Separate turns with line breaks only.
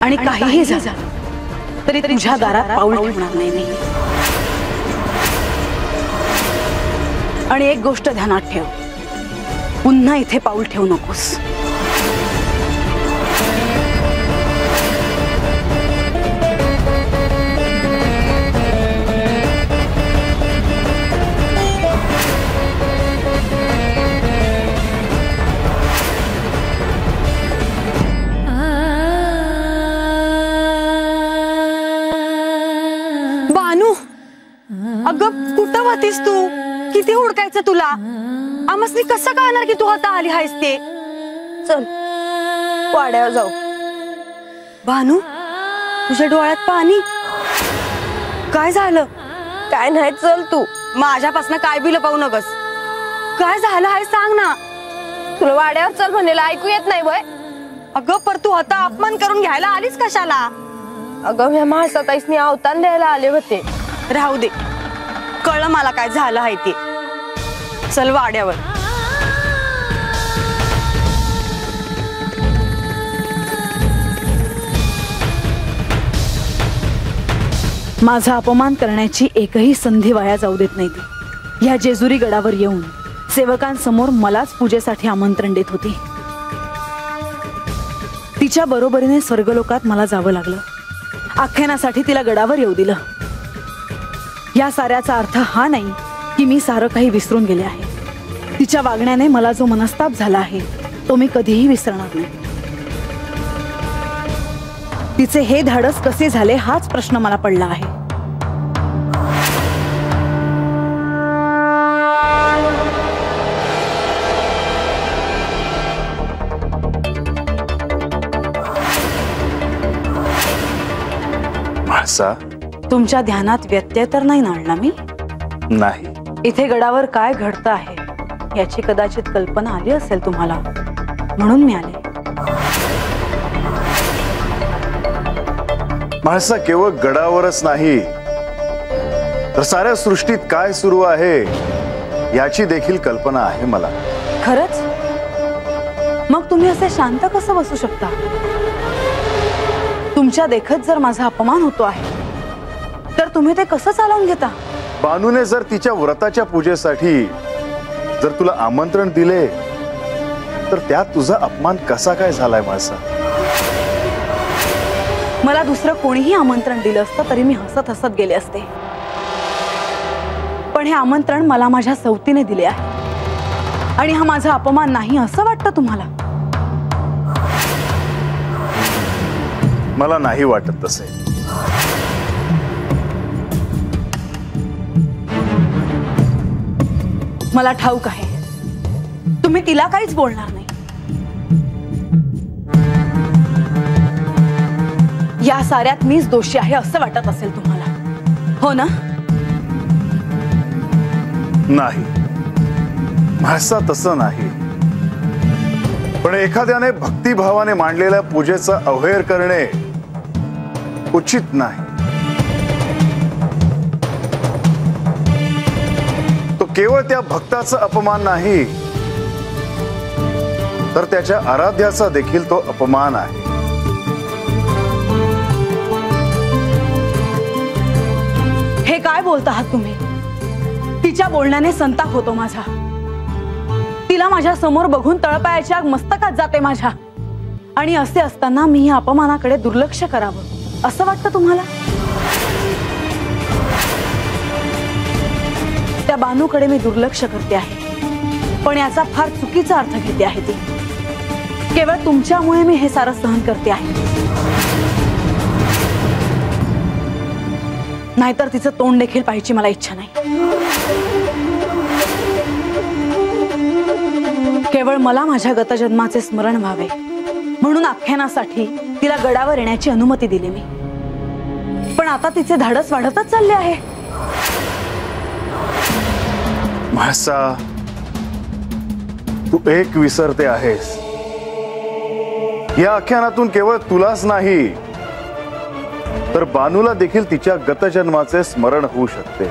आणि काहीही झालं तरी तुझ्या दारात पाऊल ठेवणार नाही मी। आणि एक गोष्ट ध्यानात ठेव, पुन्हा इथे पाऊल ठेवू नकोस। अगं कुठं होतीस तू? किती हुडकायचं तुला? आमसनी कसं कळणार की तू आता आली आहेस ते? चल वाड्यावर जाऊ। भानू, तुझ्या डोळ्यात पाणी? काय झालं?
काय नाही, चल तू।
माझ्यापासून काय बी लपवू नकोस। काय झालं आहे सांग ना।
तुला वाड्यावर चल म्हणलेलं ऐकू येत नाही वय?
अगं पर तू आता अपमान करून घ्यायला आलीस कशाला?
अगं मी महासताईसनी अवतान द्यायला आले होते।
राहू दे, कळलं मला काय झालं आहे ते। चल वाड्यावर। माझा अपमान करण्याची एकही संधी वाया जाऊ देत नाही ती। या जेजुरी गडावर येऊन सेवकांसमोर मलाच पूजेसाठी आमंत्रण देत होती। तिच्या बरोबरीने स्वर्गलोकात मला जावं लागलं। आख्यानासाठी तिला गडावर येऊ दिलं। या साऱ्याचा अर्थ हा नाही की मी सारं काही विसरून गेले आहे। तिच्या वागण्याने मला जो मनस्ताप झाला आहे तो मी कधीही विसरणार नाही। तिचे हे धाडस कसे झाले हाच प्रश्न मला पडला आहे। तुमच्या ध्यानात व्यत्यय तर नाही आणला मी?
नाही।
इथे गडावर काय घडतं आहे याची कदाचित कल्पना आली असेल तुम्हाला, म्हणून मी आले।
म्हाळसा, केवळ गडावरच नाही तर साऱ्या सृष्टीत काय सुरू आहे याची देखील कल्पना आहे मला।
खरंच? मग तुम्ही असे शांत कसं बसू शकता? तुमच्या देखत जर माझा अपमान होतो आहे तर तुम्ही ते कसं चालवून घेता?
बानूने जर तिच्या व्रताच्या पूजेसाठी जर तुला आमंत्रण दिले तर त्यात तुझा अपमान कसा काय झालाय म्हाळसा?
मला दुसरं कोणीही आमंत्रण दिलं असतं तरी मी हसत हसत गेले असते, पण हे आमंत्रण मला माझ्या सवतीने दिले आहे आणि हा माझा अपमान नाही असं वाटतं तुम्हाला?
मला नाही वाटत तसे।
मला ठाऊक आहे तुम्ही तिला काहीच बोलणार नाही। या साऱ्यात मीच दोषी आहे असं वाटत असेल तुम्हाला, हो ना?
नाही म्हाळसा, तसं नाही। पण एखाद्याने भक्तिभावाने मांडलेल्या पूजेचा अवहेर करणे उचित नाही। तो केवळ त्या भक्ताचा अपमान नाही तर त्याच्या आराध्याचा देखील तो अपमान आहे।
हे काय बोलता आहात तुम्ही? तिच्या बोलण्याने संताप होतो माझा। तिला माझ्या समोर बघून तळपायाची आग मस्तकात जाते माझ्या, आणि असे असताना मी या अपमानाकडे दुर्लक्ष करावं असं वाटतं तुम्हाला? त्या बानूकडे मी दुर्लक्ष करते आहे, पण याचा फार चुकीचा अर्थ घेते आहे ती। केवळ तुमच्यामुळे मी हे सारं सहन करते आहे, नाहीतर तिचं तोंड देखील पाहायची मला इच्छा नाही। केवळ मला माझ्या गतजन्माचे स्मरण व्हावे म्हणून आख्यानासाठी तिला गडावर येण्याची अनुमती दिली मी, पण आता तिचे धाडस वाढतच चालले आहे।
म्हाळसा, तू एक विसरते आहेस। या आख्यानातून केवळ तुलाच नाही तर बानूला देखील तिच्या गतजन्माचे स्मरण होऊ शकते।